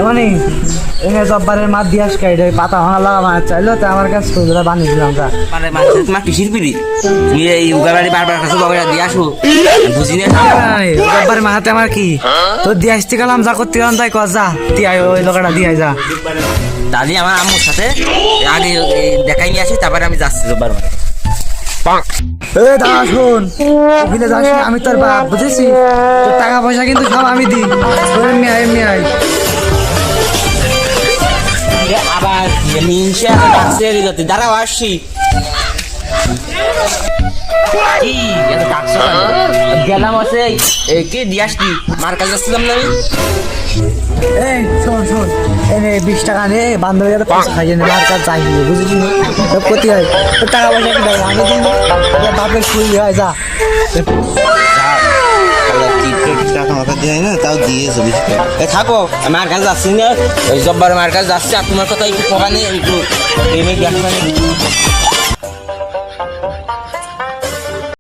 মানে এনে জব্বারের মাছ দিয়ে আসকে পাতা ভাঙা লাগা মানে চাইলো তো আমার কাছে খুচরা বানিয়ে দিলাম যা মানে মানুষের তোমার কিসির পিড়ি তুমি এই উগাবাড়ি বারবার কাছে বাবা দিয়ে আসো বুঝি না জব্বারের মাথাতে আমার কি তোর দিয়ে আসতে গেলাম যা করতে গেলাম তাই কর যা দিয়ে ওই লোকটা দিয়ে যা দাদি আমার আম্মুর সাথে আগে দেখাই নিয়ে আসি তারপরে আমি যাচ্ছি জব্বার মানে এ দাদা শোন ওখানে যাস না, আমি তোর বাপ বুঝেছি তোর টাকা পয়সা কিন্তু সব আমি দিই এমনি আয় এমনি আয় আবার মিনসে ডাকছে দিতে দাঁড়াও আসছি কি এত ডাকছো গেলাম আছে কি দিয়ে আসছি মার কাছে যাচ্ছিলাম না আমি এই শোন শোন এনে 20 টাকা নে বান্ধবী যাতে পয়সা খাইয়ে নে আর কাজ চাই বুঝেছি সব ক্ষতি হয় তোর টাকা পয়সা কি দেবো আমি দিন তোর বাপের খুই হয় যা টাকা মাথা দেয় না তাও দিয়েছে থাকো আমার কাছে যাচ্ছি না ওই জব্বার মার কাছে যাচ্ছি আর তোমার কথা একটু পকা নেই একটু এমনি